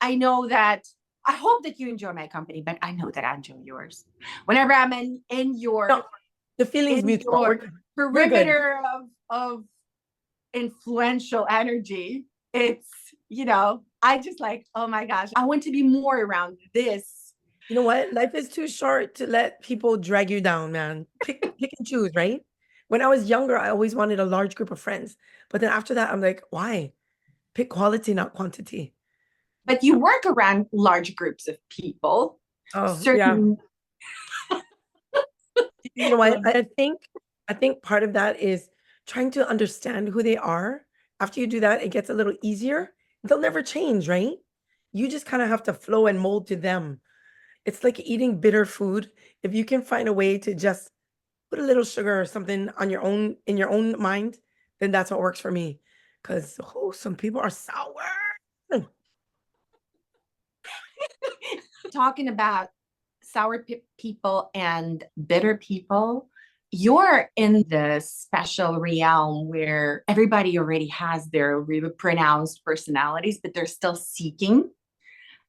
I know that I hope that you enjoy my company, but I know that I enjoy yours. Whenever I'm in your No, the feeling's in mutual. your We're good. perimeter of influential energy, it's, I just like, oh my gosh, I want to be more around this. You know what? Life is too short to let people drag you down, man. Pick and choose, right? When I was younger, I always wanted a large group of friends. But then after that, I'm like, why? Pick quality, not quantity. But you work around large groups of people. Oh, yeah. Certain You know what? I think part of that is trying to understand who they are. After you do that, it gets a little easier. They'll never change, right? You just kind of have to flow and mold to them. It's like eating bitter food. If you can find a way to just put a little sugar or something on your own in your own mind, then that's what works for me. Because some people are sour. talking about sour people and bitter people, you're in the special realm where everybody already has their really pronounced personalities, but they're still seeking.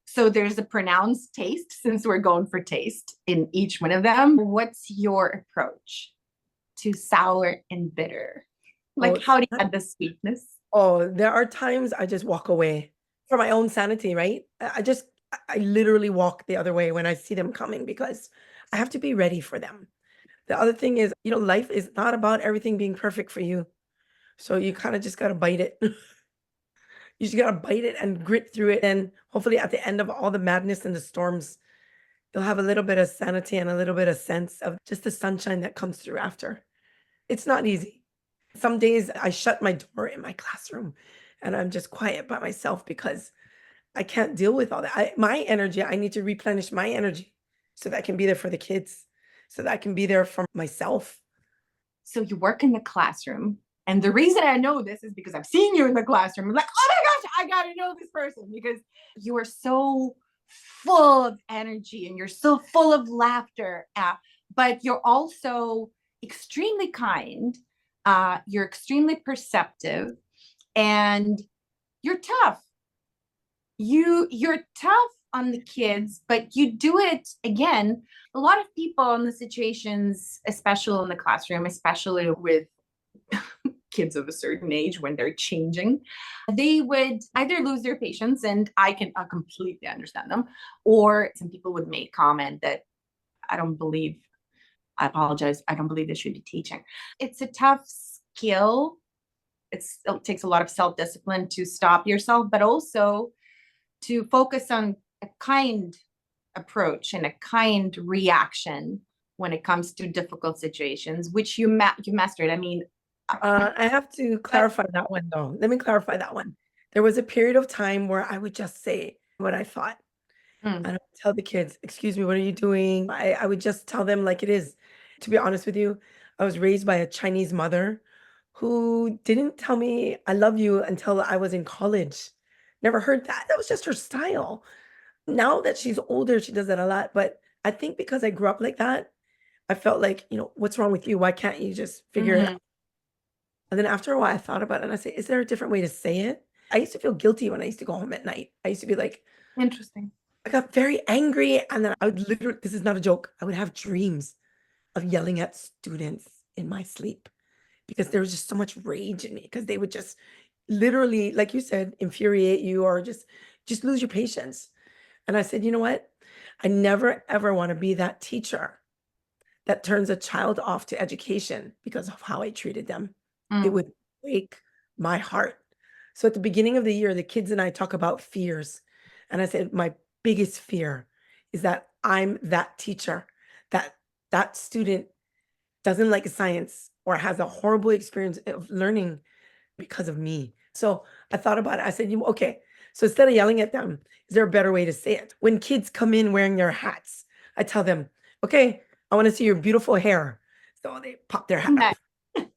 So there's a pronounced taste, since we're going for taste in each one of them. What's your approach to sour and bitter? Like, Oh, how do you add the sweetness? there are times I just walk away for my own sanity, right? I literally walk the other way when I see them coming because I have to be ready for them. The other thing is, life is not about everything being perfect for you. So you kind of just got to bite it. You just got to bite it and grit through it. And hopefully at the end of all the madness and the storms, you'll have a little bit of sanity and a little bit of sense of just the sunshine that comes through after. It's not easy. Some days I shut my door in my classroom and I'm just quiet by myself because I can't deal with all that. My energy, I need to replenish my energy so that I can be there for the kids, so that I can be there for myself. So you work in the classroom. And the reason I know this is because I've seen you in the classroom. I'm like, oh my gosh, I got to know this person because you are so full of energy and you're so full of laughter. But you're also extremely kind. You're extremely perceptive and you're tough. You're tough on the kids, but you do it again. A lot of people in the situations, especially in the classroom, especially with kids of a certain age when they're changing, they would either lose their patience, and I completely understand them, or some people would make comment that I don't believe, I apologize, I don't believe they should be teaching. It's a tough skill. It takes a lot of self-discipline to stop yourself, but also to focus on a kind approach and a kind reaction when it comes to difficult situations, which you mastered. I mean, I have to clarify that one though. Let me clarify that one. There was a period of time where I would just say what I thought. I don't tell the kids, excuse me, what are you doing? I would just tell them like it is. To be honest with you, I was raised by a Chinese mother who didn't tell me I love you until I was in college. Never heard that. That was just her style. Now that she's older, she does that a lot. But I think because I grew up like that, I felt like, what's wrong with you? Why can't you just figure it out? And then after a while, I thought about it and I said, is there a different way to say it? I used to feel guilty when I used to go home at night. I used to be like, interesting. I got very angry. And then I would literally, this is not a joke, I would have dreams of yelling at students in my sleep because there was just so much rage in me because they would just literally, like you said, infuriate you or just lose your patience. And I said, you know what? I never ever want to be that teacher that turns a child off to education because of how I treated them. It would break my heart. So at the beginning of the year, the kids and I talk about fears. And I said, my biggest fear is that I'm that teacher, that that student doesn't like science or has a horrible experience of learning because of me. So I thought about it. I said, okay, so instead of yelling at them, is there a better way to say it? When kids come in wearing their hats, I tell them, okay, I want to see your beautiful hair. So they pop their hat Nice.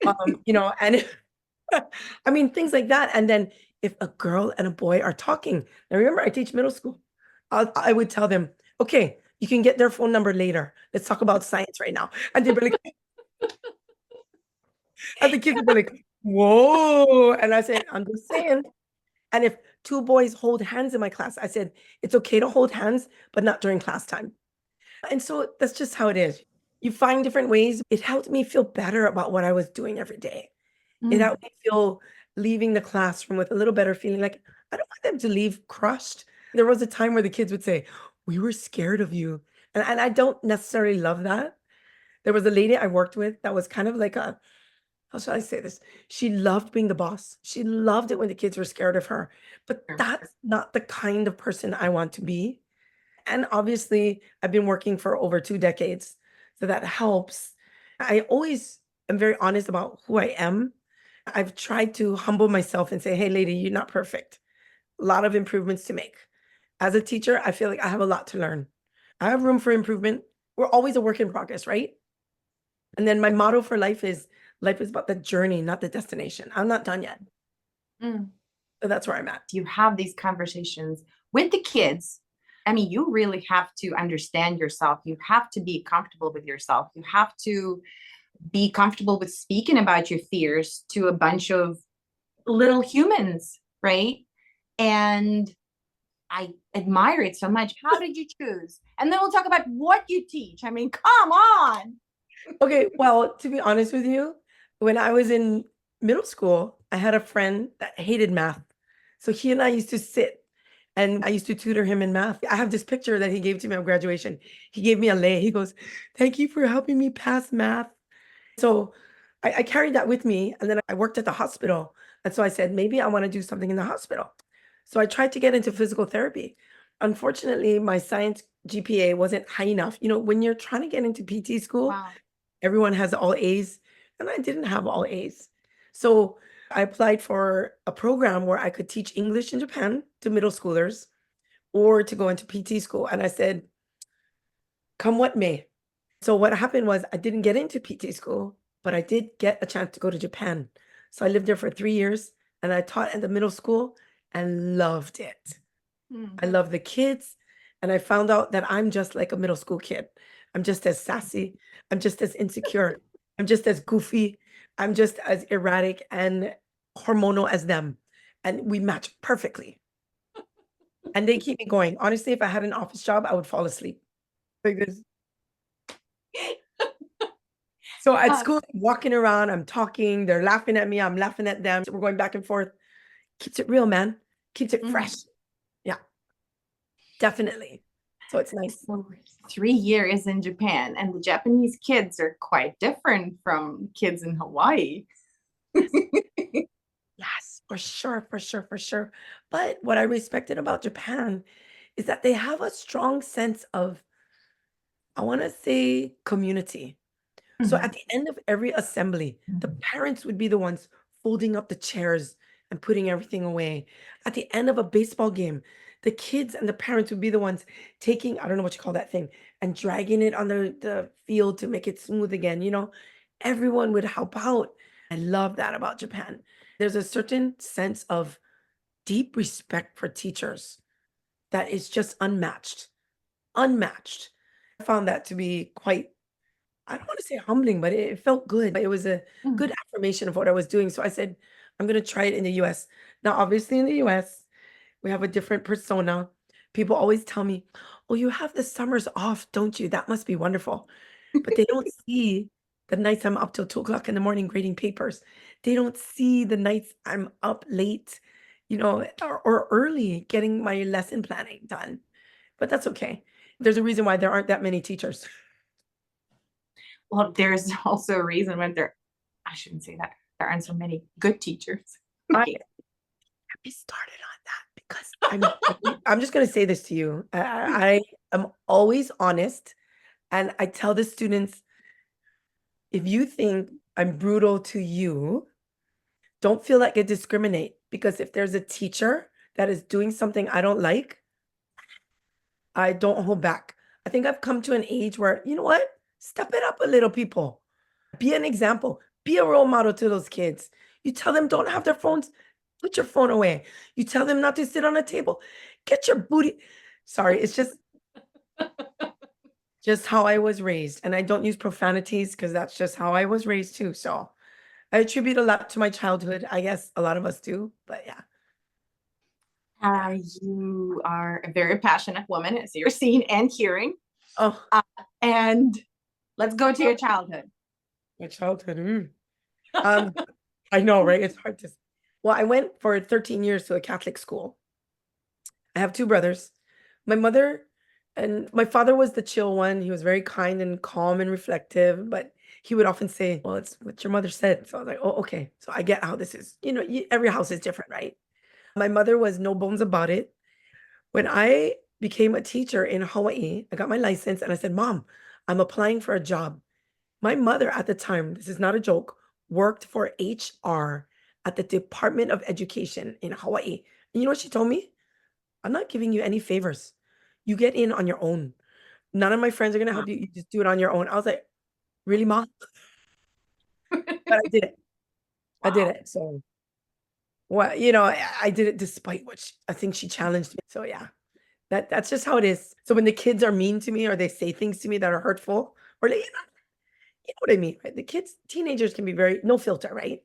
up. And I mean, things like that. And then if a girl and a boy are talking, now remember, I teach middle school. I would tell them, okay, you can get their phone number later. Let's talk about science right now. And they'd be like, and the kids would be like, whoa. And I said, I'm just saying. And if 2 boys hold hands in my class. I said, "It's okay to hold hands, but not during class time." And so that's just how it is. You find different ways. It helped me feel better about what I was doing every day. It Mm. helped me feel leaving the classroom with a little better feeling, like, I don't want them to leave crushed. There was a time where the kids would say, "We were scared of you." And I don't necessarily love that. There was a lady I worked with that was kind of like a, how should I say this? She loved being the boss. She loved it when the kids were scared of her, but Sure. that's not the kind of person I want to be. And obviously, I've been working for over 2 decades, so that helps. I always am very honest about who I am. I've tried to humble myself and say, "Hey, lady, you're not perfect. A lot of improvements to make." As a teacher, I feel like I have a lot to learn. I have room for improvement. We're always a work in progress, right? And then my motto for life is about the journey, not the destination. I'm not done yet. Mm. So that's where I'm at. You have these conversations with the kids. I mean, you really have to understand yourself. You have to be comfortable with yourself. You have to be comfortable with speaking about your fears to a bunch of little humans, right? And I admire it so much. How did you choose? And then we'll talk about what you teach. I mean, come on. Okay, well, to be honest with you, when I was in middle school, I had a friend that hated math. So he and I used to sit and I used to tutor him in math. I have this picture that he gave to me on graduation. He gave me a lei. He goes, "Thank you for helping me pass math." So I carried that with me. And then I worked at the hospital. And so I said, maybe I want to do something in the hospital. So I tried to get into physical therapy. Unfortunately, my science GPA wasn't high enough. When you're trying to get into PT school, Wow. everyone has all A's, and I didn't have all A's. So I applied for a program where I could teach English in Japan to middle schoolers or to go into PT school. And I said, come what may. So what happened was I didn't get into PT school, but I did get a chance to go to Japan. So I lived there for 3 years and I taught at the middle school and loved it. Mm. I love the kids, and I found out that I'm just like a middle school kid. I'm just as sassy, I'm just as insecure, I'm just as goofy, I'm just as erratic and hormonal as them, and we match perfectly, and they keep me going. Honestly, if I had an office job, I would fall asleep like this. So at Uh, school, I'm walking around, I'm talking, they're laughing at me, I'm laughing at them, so we're going back and forth. Keeps it real, man. Keeps it mm. fresh. Yeah, definitely. So it's nice. So 3 years in Japan, and the Japanese kids are quite different from kids in Hawaii. Yes, for sure, for sure, for sure. But what I respected about Japan is that they have a strong sense of, I want to say, community. So Mhm. at the end of every assembly, the parents would be the ones folding up the chairs and putting everything away. At the end of a baseball game, the kids and the parents would be the ones taking, I don't know what you call that thing, and dragging it on the field to make it smooth again. Everyone would help out. I love that about Japan. There's a certain sense of deep respect for teachers that is just unmatched. Unmatched. I found that to be quite, I don't want to say humbling, but it felt good. It was a Mm. good affirmation of what I was doing. So I said, I'm going to try it in the US. Now, obviously, in the US, we have a different persona. People always tell me, "Oh, you have the summers off, don't you? That must be wonderful." But they don't see the nights I'm up till 2 o'clock in the morning grading papers. They don't see the nights I'm up late, or early getting my lesson planning done. But that's okay. There's a reason why there aren't that many teachers. Well, there's also a reason when I shouldn't say that. There aren't so many good teachers. I We started on that because I'm just gonna say this to you. I am always honest, and I tell the students, if you think I'm brutal to you, don't feel like I discriminate, because if there's a teacher that is doing something I don't like, I don't hold back. I think I've come to an age where, you know what? Step it up a little, people. Be an example. Be a role model to those kids. You tell them don't have their phones, put your phone away. You tell them not to sit on a table. Get your booty. Sorry, it's just how I was raised. And I don't use profanities because that's just how I was raised too. So I attribute a lot to my childhood. I guess a lot of us do, but yeah. You are a very passionate woman, as you're seeing and hearing. Oh, Uh, and let's go to your childhood. my childhood. Um, I know, right? It's hard to. Well, I went for 13 years to a Catholic school. I have two brothers. My mother and my father was the chill one. He was very kind and calm and reflective, but he would often say, "Well, it's what your mother said." So I was like, "Oh, okay." So I get how this is. Every house is different, right? My mother was no bones about it. When I became a teacher in Hawaii, I got my license and I said, "Mom, I'm applying for a job." My mother at the time, this is not a joke, worked for HR at the Department of Education in Hawaii. And you know what she told me? I'm not giving you any favors. You get in on your own. None of my friends are gonna help you. You just do it on your own. I was like, really, mom? But I did it. I did Wow. it. So, well, I did it despite what I think she challenged me. So yeah, that's just how it is. So when the kids are mean to me or they say things to me that are hurtful, or you know what I mean, right? The kids, teenagers can be very no filter, right?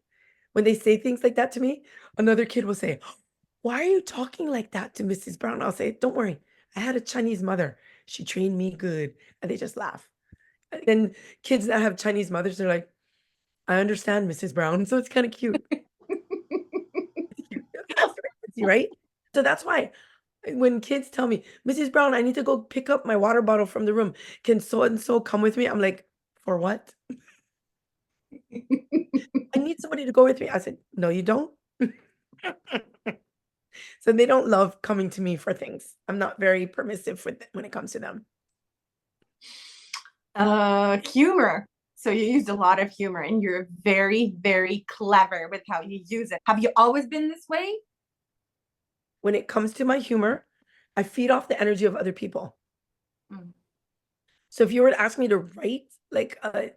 When they say things like that to me, another kid will say, "Why are you talking like that to Mrs. Brown?" I'll say, "Don't worry. I had a Chinese mother. She trained me good." And they just laugh. And then kids that have Chinese mothers, they're like, "I understand, Mrs. Brown." So it's kind of cute. It's cute. That's frequency, right? So that's why when kids tell me, "Mrs. Brown, I need to go pick up my water bottle from the room. Can so and so come with me?" I'm like, "For what?" "I need somebody to go with me." I said, "No, you don't." So they don't love coming to me for things. I'm not very permissive when it comes to them. Humor. So you used a lot of humor and you're very, very clever with how you use it. Have you always been this way? When it comes to my humor, I feed off the energy of other people. Mm, So if you were to ask me to write like a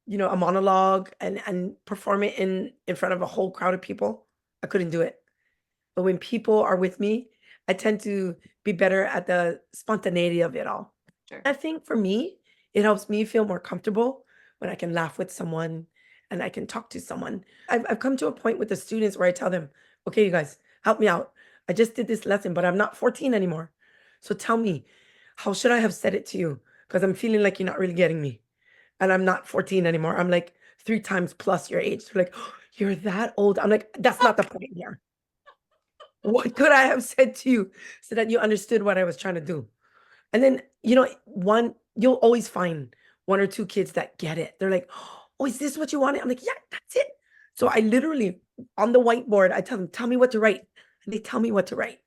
monologue and perform it in front of a whole crowd of people, I couldn't do it. But when people are with me, I tend to be better at the spontaneity of it all. sure. I think for me, it helps me feel more comfortable when I can laugh with someone and I can talk to someone. I've come to a point with the students where I tell them, "Okay, you guys, help me out. I just did this lesson, but I'm not 14 anymore. So tell me, how should I have said it to you? Because I'm feeling like you're not really getting me. And I'm not 14 anymore. I'm like 3 times plus your age." They're like, "Oh, you're that old." I'm like, that's not the point here. What could I have said to you so that you understood what I was trying to do? And then, you'll always find one or two kids that get it. They're like, "Oh, is this what you wanted?" I'm like, "Yeah, that's it." So I literally, on the whiteboard, I tell them, "Tell me what to write." And they tell me what to write.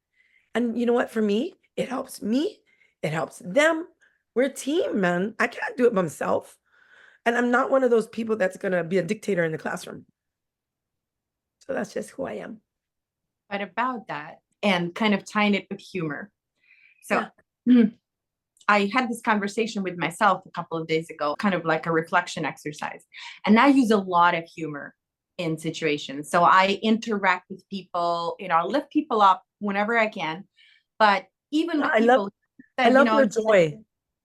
And you know what? For me, it helps me. It helps them. We're a team, man. I can't do it by myself. And I'm not one of those people that's going to be a dictator in the classroom. So that's just who I am. But about that and kind of tying it with humor. So Yeah. I had this conversation with myself a couple of days ago, kind of like a reflection exercise. And I use a lot of humor in situations. So I interact with people, I lift people up whenever I can. But even with I love people I that, love your joy.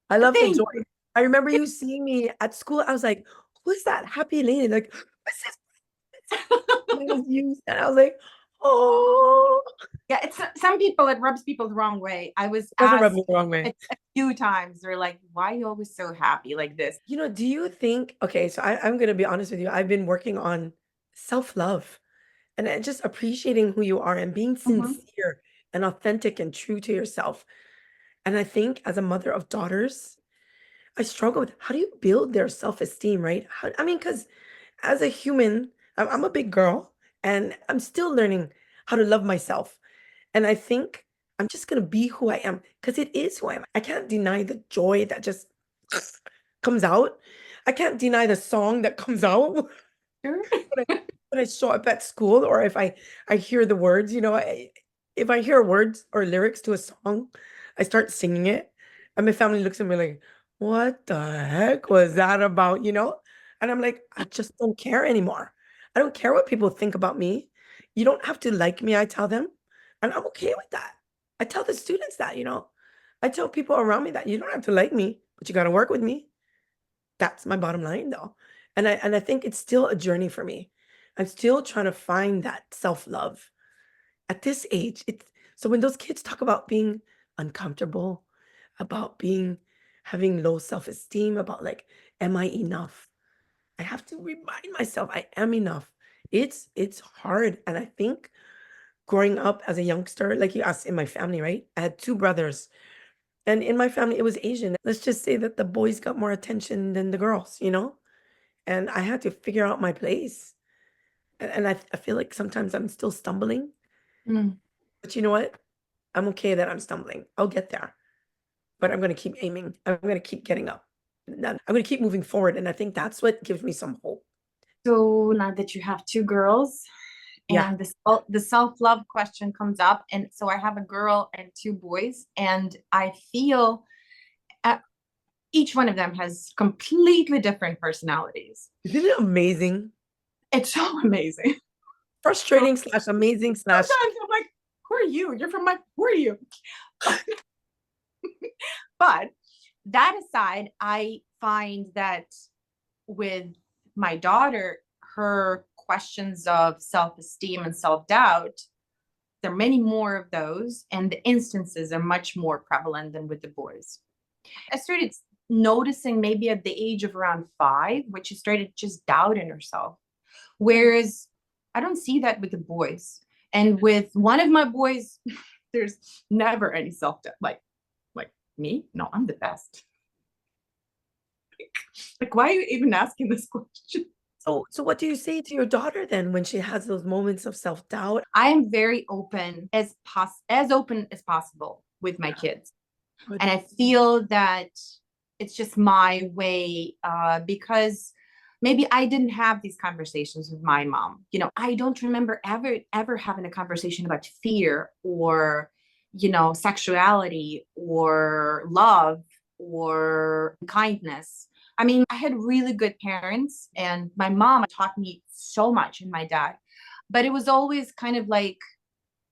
I love the thank joy. I remember you seeing me at school. I was like, "Who's that happy lady?" Like, "What's this?" And it was you. And I was like, "Oh." yeah, it's some people, it rubs people the wrong way. I was It doesn't rub me asked the wrong way. a few times, they're like, why are you always so happy like this? Do you think, okay, so I'm gonna be honest with you. I've been working on self-love and just appreciating who you are and being Mhm. sincere and authentic and true to yourself. And I think as a mother of daughters, I struggle with how do you build their self-esteem, right? I mean, because as a human, I'm a big girl and I'm still learning how to love myself. And I think I'm just gonna be who I am because it is who I am. I can't deny the joy that just comes out. I can't deny the song that comes out Sure. when I show up at school or if I hear the words, if I hear words or lyrics to a song, I start singing it, and my family looks at me like, "What the heck was that about?" And I'm like, "I just don't care anymore. I don't care what people think about me. You don't have to like me," I tell them, and I'm okay with that. I tell the students that. I tell people around me that you don't have to like me, but you gotta work with me. That's my bottom line though. And I think it's still a journey for me. I'm still trying to find that self-love. At this age, it's So when those kids talk about being uncomfortable, about being having low self-esteem, about like, am I enough? I have to remind myself I am enough. It's hard. And I think growing up as a youngster, like you asked in my family, right? I had two brothers. And in my family, it was Asian. Let's just say that the boys got more attention than the girls, you know? And I had to figure out my place. And I feel like sometimes I'm still stumbling. Mm. But you know what? I'm okay that I'm stumbling. I'll get there. But I'm gonna keep aiming. I'm gonna keep getting up. I'm gonna keep moving forward. And I think that's what gives me some hope. So now that you have two girls, Yeah. and the self-love question comes up, and so I have a girl and two boys, and I feel uh, each one of them has completely different personalities. Isn't it amazing? It's so amazing. So Frustrating slash amazing slash sometimes I'm like, who are you? You're from my, who are you? But that aside, I find that with my daughter, her questions of self-esteem and self-doubt, there are many more of those, and the instances are much more prevalent than with the boys. I started noticing maybe at the age of around 5, when she started just doubting herself. Whereas I don't see that with the boys. And with one of my boys, there's never any self-doubt. Like me? No, I'm the best. Like, why are you even asking this question? so what do you say to your daughter then when she has those moments of self-doubt? I am very open as open as possible with my kids. Good. And I feel that it's just my way, because maybe I didn't have these conversations with my mom. I don't remember ever having a conversation about fear or, sexuality or love or kindness. I mean, I had really good parents, and my mom taught me so much, and my dad, but it was always kind of like,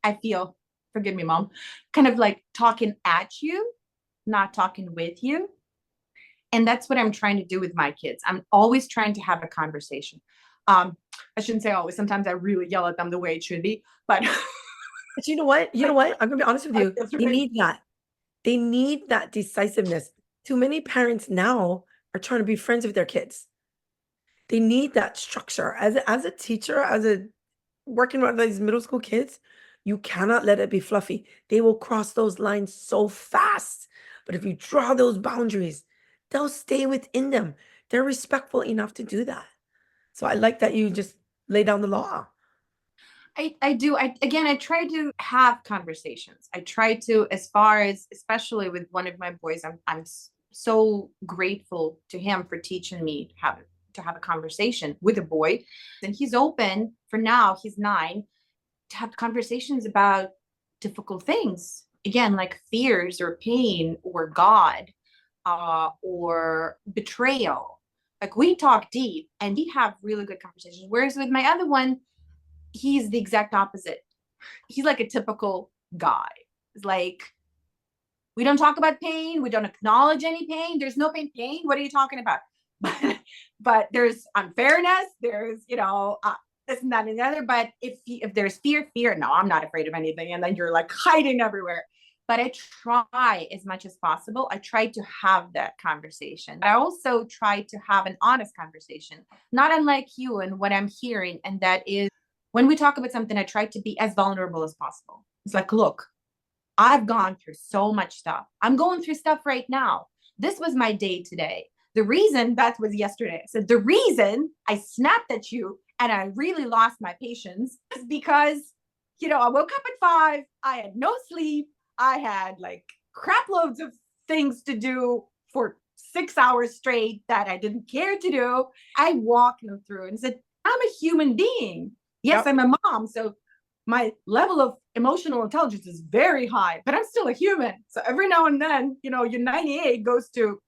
I feel, forgive me, mom, kind of like talking at you, not talking with you. And that's what I'm trying to do with my kids. I'm always trying to have a conversation. I shouldn't say always. Sometimes I really yell at them the way it should be, but But you know what? You know what? I'm gonna be honest with you. that's They right. need that. They need that decisiveness. Too many parents now are trying to be friends with their kids. They need that structure. As a teacher, as a working with these middle school kids, you cannot let it be fluffy. They will cross those lines so fast. But if you draw those boundaries, they'll stay within them. They're respectful enough to do that. So I like that you just lay down the law. I do. I try to have conversations. I try to, as far as, especially with one of my boys, I'm so grateful to him for teaching me to have a conversation with a boy. And he's open for now, he's 9, to have conversations about difficult things. Again, like fears or pain or God, or betrayal. Like, we talk deep and we have really good conversations. Whereas with my other one, he's the exact opposite. He's like a typical guy. It's like, we don't talk about pain. We don't acknowledge any pain. There's no pain. What are you talking about? But there's unfairness. There's, this and that and the other. But if there's fear, no, I'm not afraid of anything. And then you're like hiding everywhere. But I try as much as possible. I try to have that conversation. I also try to have an honest conversation, not unlike you and what I'm hearing. And that is, when we talk about something, I try to be as vulnerable as possible. It's like, look, I've gone through so much stuff. I'm going through stuff right now. This was my day today. The reason that was yesterday. I said, the reason I snapped at you and I really lost my patience is because, I woke up at 5. I had no sleep. I had like crap loads of things to do for 6 hours straight that I didn't care to do. I walked them through and said, I'm a human being. Yes, Yep. I'm a mom. So my level of emotional intelligence is very high, but I'm still a human. So every now and then, your 98 goes to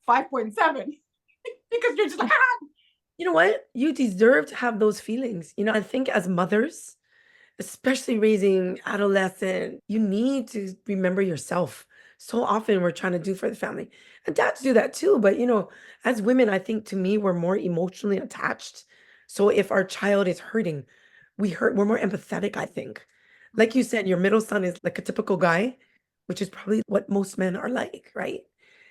5.7 because you're just like, ah. You know what? You deserve to have those feelings. I think as mothers, especially raising adolescent, you need to remember yourself. So often we're trying to do for the family. And dads do that too. But as women, I think to me, we're more emotionally attached. So if our child is hurting, we're more empathetic, I think. Like you said, your middle son is like a typical guy, which is probably what most men are like, right?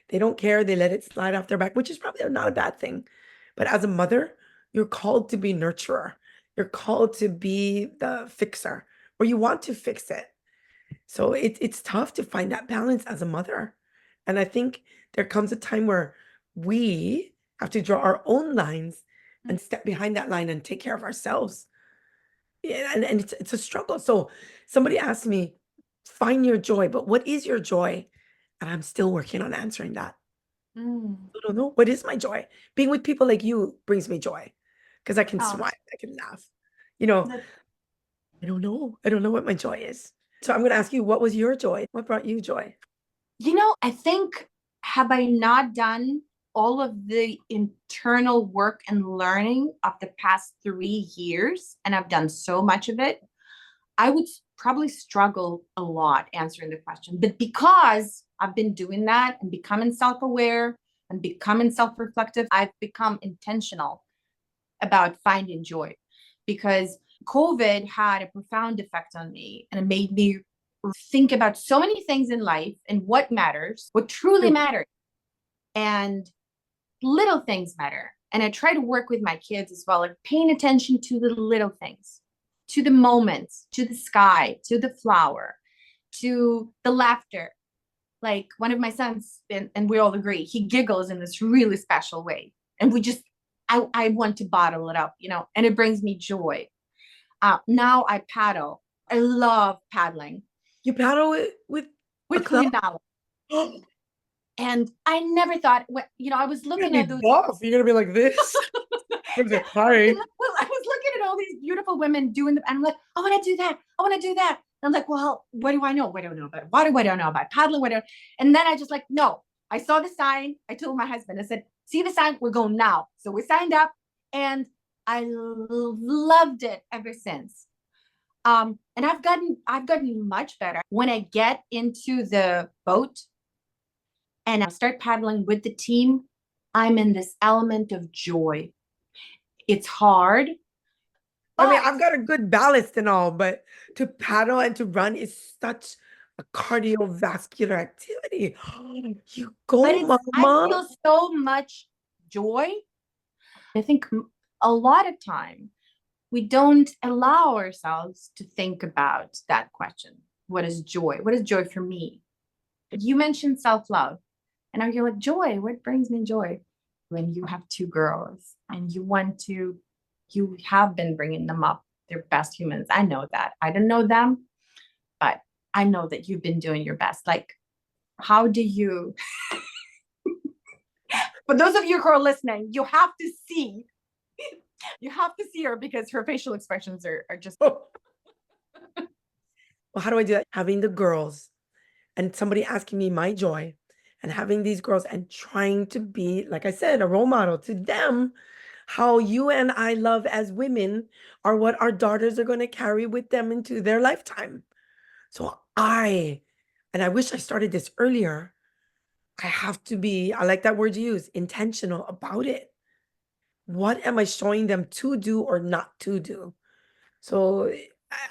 They don't care. They let it slide off their back, which is probably not a bad thing. But as a mother, you're called to be nurturer. You're called to be the fixer, or you want to fix it. So it's tough to find that balance as a mother. And I think there comes a time where we have to draw our own lines and step behind that line and take care of ourselves. Yeah, and it's a struggle. So somebody asked me, find your joy, but what is your joy? And I'm still working on answering that. Mm. I don't know. What is my joy? Being with people like you brings me joy because I can Oh, smile, I can laugh. You know, that, I don't know. I don't know what my joy is. So I'm going to ask you, what was your joy? What brought you joy? I think, have I not done all of the internal work and learning of the past 3 years, and I've done so much of it, I would probably struggle a lot answering the question. But because I've been doing that and becoming self aware and becoming self reflective, I've become intentional about finding joy because COVID had a profound effect on me and it made me think about so many things in life and what matters, what truly True. matters. And little things matter. And I try to work with my kids as well, like paying attention to the little things, to the moments, to the sky, to the flower, to the laughter. Like one of my sons, and we all agree, he giggles in this really special way. And I want to bottle it up, and it brings me joy. Now I paddle. I love paddling You paddle with a with club? Kulinala. And I never thought, I was You're gonna looking be at those. buff. You're gonna be like this. You're gonna be like, hi. Well, I was looking at all these beautiful women doing and I'm like, I want to do that. I want to do that. And I'm like, well, what do I know? What do I know about water? What do I know about paddling? And then I just like, no, I saw the sign. I told my husband, I said, see the sign? We're going now. So we signed up and I loved it ever since. And I've gotten much better when I get into the boat and I start paddling with the team. I'm in this element of joy. It's hard, I mean, but I've got a good ballast and all, but to paddle and to run is such a cardiovascular activity. You but go, I mama. feel so much joy. I think a lot of time we don't allow ourselves to think about that question. What is joy? What is joy for me? You mentioned self-love, and now you're like, joy, what brings me joy? When you have two girls and you have been bringing them up, they're best humans. I know that. I don't know them, but I know that you've been doing your best. Like, how do you, for those of you who are listening, you have to see her because her facial expressions are just. Well, how do I do that? Having the girls and somebody asking me my joy and having these girls and trying to be, like I said, a role model to them. How you and I love as women are what our daughters are going to carry with them into their lifetime. So and I wish I started this earlier. I have to be, I like that word you use, intentional about it. What am I showing them to do or not to do? So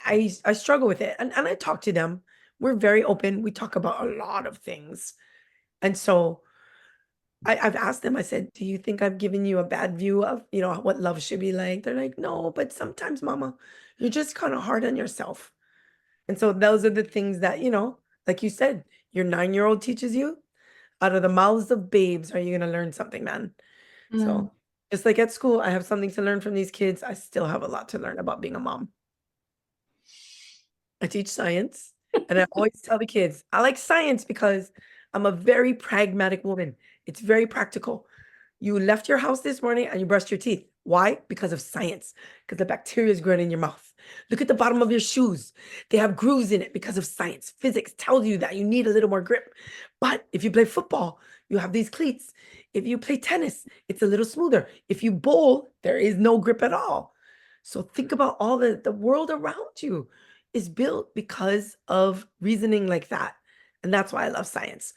I struggle with it. And I talk to them. We're very open. We talk about a lot of things. And so I've asked them, I said, do you think I've given you a bad view of, what love should be like? They're like, no, but sometimes, mama, you're just kind of hard on yourself. And so those are the things that, like you said, your 9-year-old teaches you. Out of the mouths of babes are you going to learn something, man? Mm. So just like at school, I have something to learn from these kids. I still have a lot to learn about being a mom. I teach science, and I always tell the kids, I like science because I'm a very pragmatic woman. It's very practical. You left your house this morning and you brushed your teeth. Why? Because of science, because the bacteria is growing in your mouth. Look at the bottom of your shoes. They have grooves in it because of science. Physics tells you that you need a little more grip. But if you play football, you have these cleats. If you play tennis, it's a little smoother. If you bowl, there is no grip at all. So think about all the world around you is built because of reasoning like that. And that's why I love science.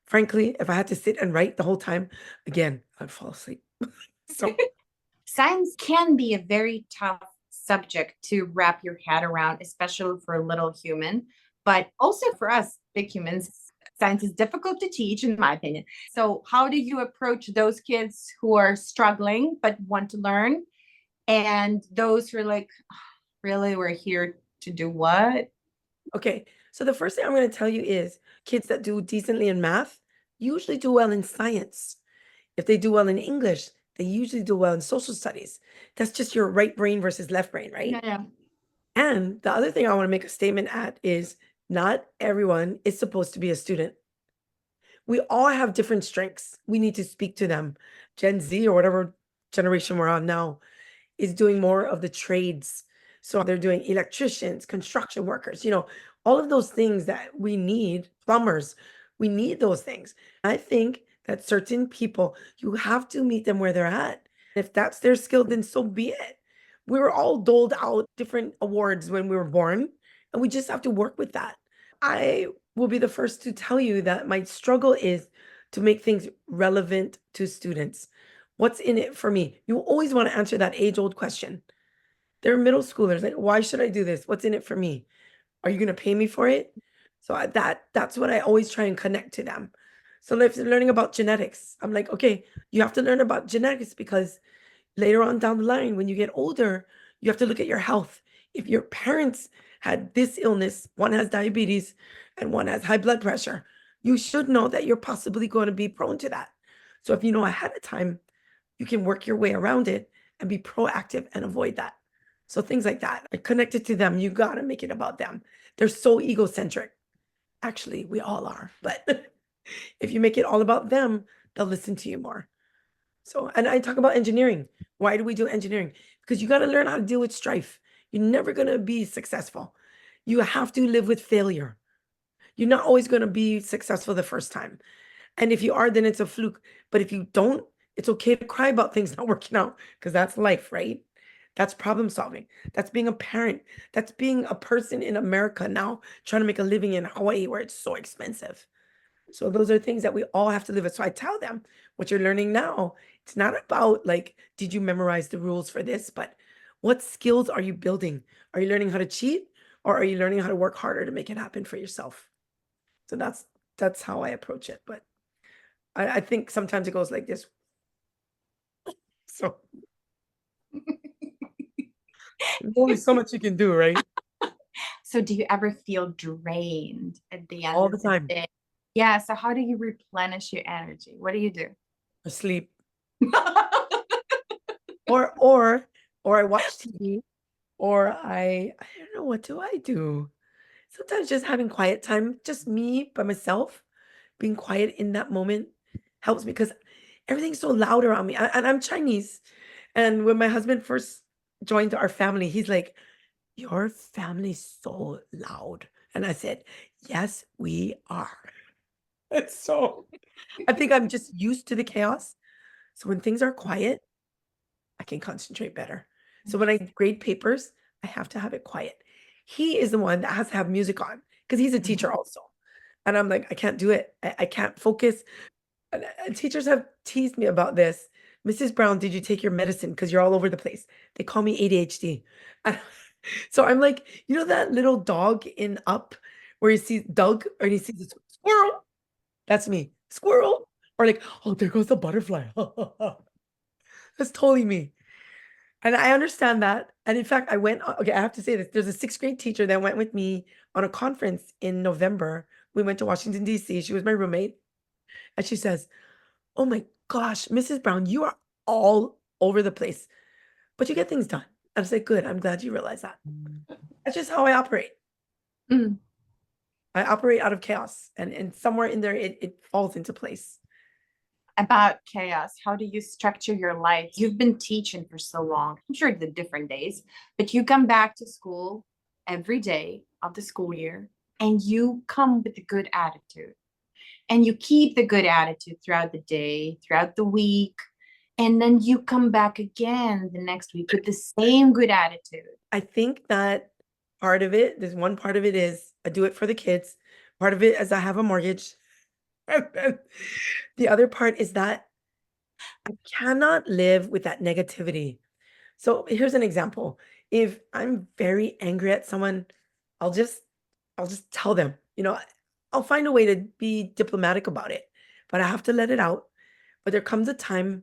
Frankly, if I had to sit and write the whole time, again, I'd fall asleep. So Science can be a very tough subject to wrap your head around, especially for a little human, but also for us big humans. Science is difficult to teach, in my opinion. So, how do you approach those kids who are struggling but want to learn, and those who are like, really, we're here to do what? Okay, so the first thing I'm going to tell you is kids that do decently in math usually do well in science. If they do well in English, they usually do well in social studies. That's just your right brain versus left brain, Yeah, right? yeah. And the other thing I want to make a statement at is not everyone is supposed to be a student. We all have different strengths. We need to speak to them. Gen Z or whatever generation we're on now is doing more of the trades. So they're doing electricians, construction workers, all of those things that we need, plumbers, we need those things. I think that certain people, you have to meet them where they're at. If that's their skill, then so be it. We were all doled out different awards when we were born, and we just have to work with that. I will be the first to tell you that my struggle is to make things relevant to students. What's in it for me? You always want to answer that age-old question. They're middle schoolers. Like, why should I do this? What's in it for me? Are you going to pay me for it? So that's what I always try and connect to them. So if they're learning about genetics, I'm like, okay, you have to learn about genetics because later on down the line, when you get older, you have to look at your health. If your parents had this illness, one has diabetes and one has high blood pressure, you should know that you're possibly going to be prone to that. So if you know ahead of time, you can work your way around it and be proactive and avoid that. So things like that. I connected to them. You got to make it about them. They're so egocentric. Actually, we all are. But if you make it all about them, they'll listen to you more. So, and I talk about engineering. Why do we do engineering? Because you got to learn how to deal with strife. You're never going to be successful. You have to live with failure. You're not always going to be successful the first time. And if you are, then it's a fluke. But if you don't, it's okay to cry about things not working out because that's life, right? That's problem solving. That's being a parent. That's being a person in America now trying to make a living in Hawaii where it's so expensive. So those are things that we all have to live with. So I tell them what you're learning now, it's not about like, did you memorize the rules for this, but what skills are you building? Are you learning how to cheat or are you learning how to work harder to make it happen for yourself? So that's how I approach it. But I think sometimes it goes like this. So there's only so much you can do, right? So, do you ever feel drained at the end All of the the time. day? Yeah. So, how do you replenish your energy? What do you do? Asleep. Or I watch TV or I don't know, what do I do? Sometimes just having quiet time, just me by myself, being quiet in that moment helps me because everything's so loud around me. And I'm Chinese. And when my husband first joined our family, he's like, your family's so loud. And I said, yes, we are. And so I think I'm just used to the chaos. So when things are quiet, I can concentrate better. So when I grade papers, I have to have it quiet. He is the one that has to have music on because he's a teacher also. And I'm like, I can't do it. I can't focus. And teachers have teased me about this. Mrs. Brown, did you take your medicine? Because you're all over the place. They call me ADHD. And so I'm like, that little dog in Up where he sees Doug or he sees a squirrel? That's me. Squirrel. Or like, oh, there goes the butterfly. That's totally me. And I understand that. And in fact, okay, I have to say this. There's a sixth grade teacher that went with me on a conference in November. We went to Washington, D.C. She was my roommate. And she says, oh my gosh, Mrs. Brown, you are all over the place, but you get things done. I was like, good. I'm glad you realize that. That's just how I operate. Mm. I operate out of chaos. And somewhere in there, it falls into place. About chaos, how do you structure your life? You've been teaching for so long. I'm sure the different days, but you come back to school every day of the school year and you come with a good attitude and you keep the good attitude throughout the day, throughout the week. And then you come back again the next week with the same good attitude. I think that there's one part of it is I do it for the kids. Part of it is I have a mortgage. And then the other part is that I cannot live with that negativity. So here's an example. If I'm very angry at someone, I'll just tell them, I'll find a way to be diplomatic about it, but I have to let it out. But there comes a time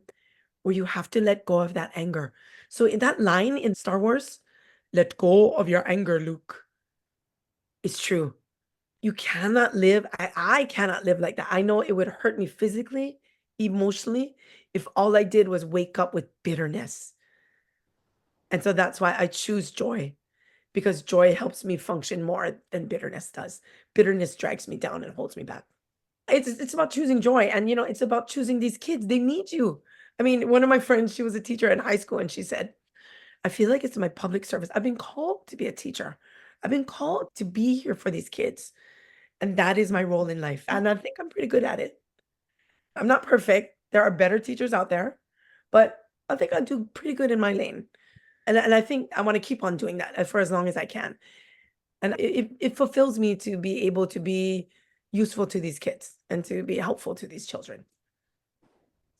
where you have to let go of that anger. So in that line in Star Wars, let go of your anger, Luke. It's true. You cannot live, I cannot live like that. I know it would hurt me physically, emotionally, if all I did was wake up with bitterness. And so that's why I choose joy, because joy helps me function more than bitterness does. Bitterness drags me down and holds me back. It's about choosing joy, and it's about choosing these kids. They need you. I mean, one of my friends, she was a teacher in high school, and she said, I feel like it's my public service. I've been called to be a teacher. I've been called to be here for these kids. And that is my role in life. And I think I'm pretty good at it. I'm not perfect. There are better teachers out there, but I think I do pretty good in my lane. And I think I want to keep on doing that for as long as I can. And it fulfills me to be able to be useful to these kids and to be helpful to these children.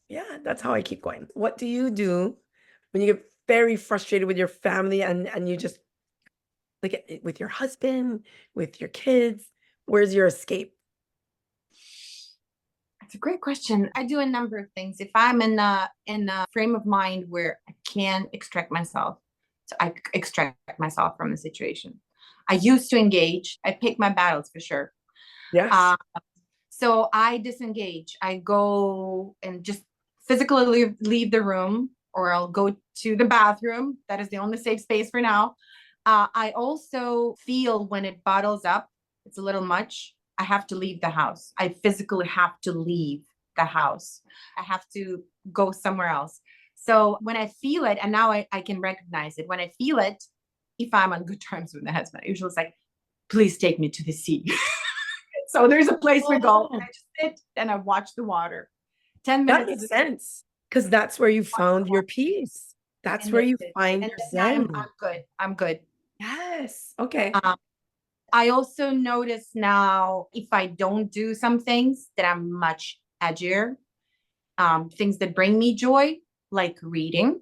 Yeah, that's how I keep going. What do you do when you get very frustrated with your family and you just like with your husband, with your kids? Where's your escape? That's a great question. I do a number of things. If I'm in a frame of mind where I can extract myself, so I extract myself from the situation. I used to engage. I pick my battles for sure. Yes. Uh, so I disengage. I go and just physically leave the room, or I'll go to the bathroom. That is the only safe space for now. I also feel when it bottles up, it's a little much. I have to leave the house. I physically have to leave the house. I have to go somewhere else. So when I feel it, and now I can recognize it, when I feel it, if I'm on good terms with my husband, I usually it's like, please take me to the sea. So there's a place we go, and Oh, I just sit and I watch the water. 10 that minutes makes sense. Because that's where you watch the found your water, peace. That's and where that's you it. find And your then I'm zen. good. I'm good. Yes. Okay. Um, I also notice now if I don't do some things that I'm much edgier, things that bring me joy, like reading.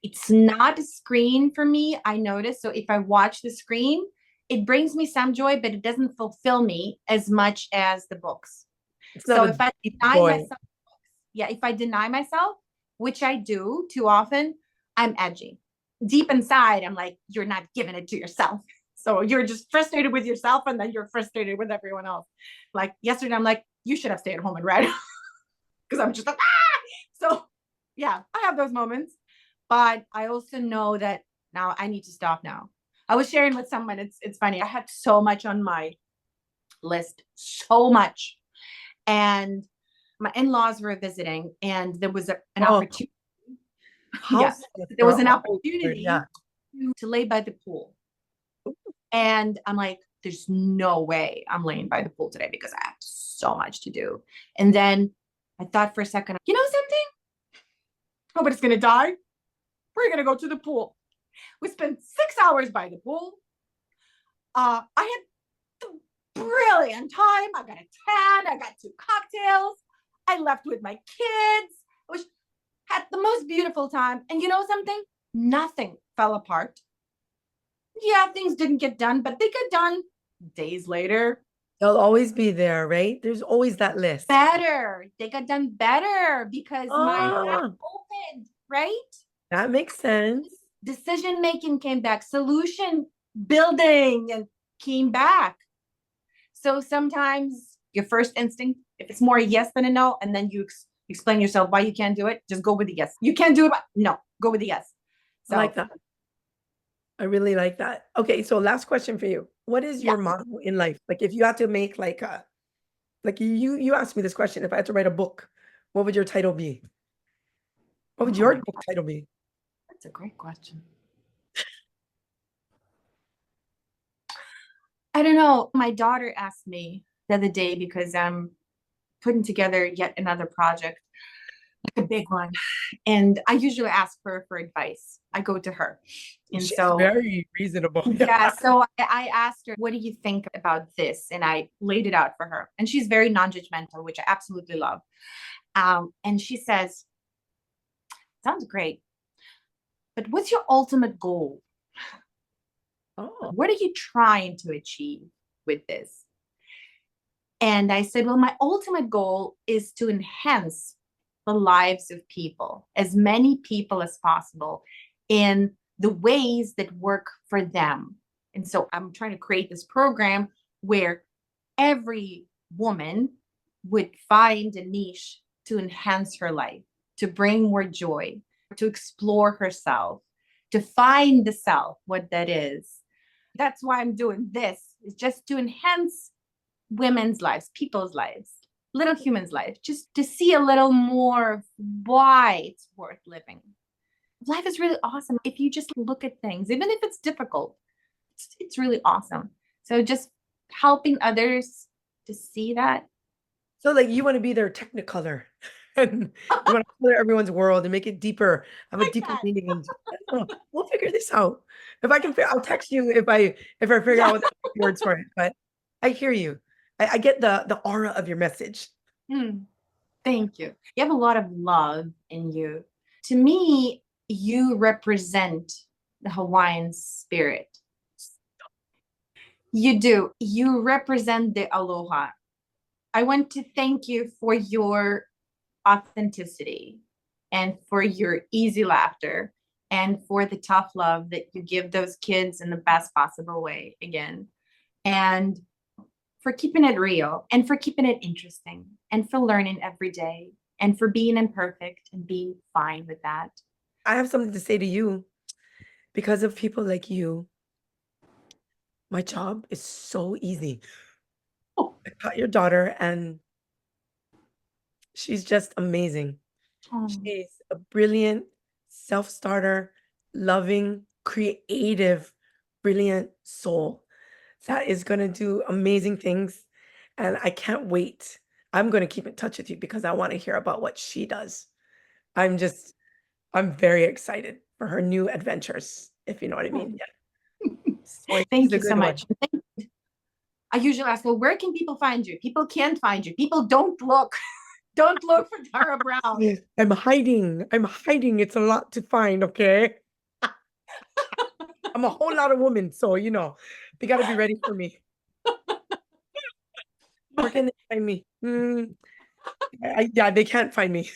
It's not a screen for me, I notice. So if I watch the screen, it brings me some joy, but it doesn't fulfill me as much as the books. It's not So a if I deep deny joy. myself, yeah, if I deny myself, which I do too often, I'm edgy. Deep inside, I'm like, you're not giving it to yourself. So you're just frustrated with yourself, and then you're frustrated with everyone else. Like yesterday, I'm like, you should have stayed home and read, because I'm just like, ah! So yeah, I have those moments. But I also know that now I need to stop now. I was sharing with someone, it's funny. I had so much on my list, so much. And my in-laws were visiting, and there was an Oh, opportunity. Yeah, house there was an are always weird. Yeah. opportunity to lay by the pool. And I'm like, there's no way I'm laying by the pool today because I have so much to do. And then I thought for a second, you know something? Nobody's gonna die. We're gonna go to the pool. We spent 6 hours by the pool. I had the brilliant time. I got a tan. I got 2 cocktails. I left with my kids. I was had the most beautiful time. And you know something? Nothing fell apart. Yeah, things didn't get done, but they got done days later. They'll always be there, right? There's always that list. Better. They got done better because my heart Ah, opened, right? that makes sense. Decision making came back, solution building and came back. So sometimes your first instinct, if it's more a yes than a no, and then you explain yourself why you can't do it, just go with the yes. You can't do it, but no, go with the yes. I like So that. I really like that. Okay, so last question for you. What is yeah. your motto in life? Like if you had to make like you asked me this question, if I had to write a book, what would your title be? What would Oh your my book God, title be? that's a great question. I don't know. My daughter asked me the other day because I'm putting together yet another project, like a big one. And I usually ask her for advice. I go to her. And She's so, very reasonable. yeah, so I asked her, what do you think about this? And I laid it out for her. And she's very non judgmental, which I absolutely love. And she says, sounds great, but what's your ultimate goal? Oh, What are you trying to achieve with this? And I said, well, my ultimate goal is to enhance the lives of people, as many people as possible, in the ways that work for them. And so I'm trying to create this program where every woman would find a niche to enhance her life, to bring more joy, to explore herself, to find the self, what that is. That's why I'm doing this, is just to enhance women's lives, people's lives, little humans' lives, just to see a little more of why it's worth living. Life is really awesome if you just look at things, even if it's difficult. It's really awesome. So just helping others to see that. so like you want to be their technicolor and you want to color everyone's world and make it deeper, have a Like deeper that. meaning. And we'll figure this out. If I can, I'll text you if I figure Yeah. out what the words for it. But I hear you. I get the aura of your message. Thank you. You have a lot of love in you. To me, you represent the Hawaiian spirit. You do. You represent the aloha. I want to thank you for your authenticity and for your easy laughter and for the tough love that you give those kids in the best possible way again. And for keeping it real and for keeping it interesting and for learning every day and for being imperfect and being fine with that. I have something to say to you. Because of people like you, my job is so easy. Oh, I taught your daughter, and she's just amazing. She's a brilliant self-starter, loving, creative, brilliant soul that is going to do amazing things. And I can't wait. I'm going to keep in touch with you because I want to hear about what she does. I'm just, I'm very excited for her new adventures, if you know what I mean. Yeah. So she's thank a you so good one. much. I usually ask, well, where can people find you? People can't find you. People don't look. Don't look for Darrah Brown. I'm hiding. I'm hiding. It's a lot to find, okay? I'm a whole lot of women, so they got to be ready for me. Where can they find me? Yeah, they can't find me.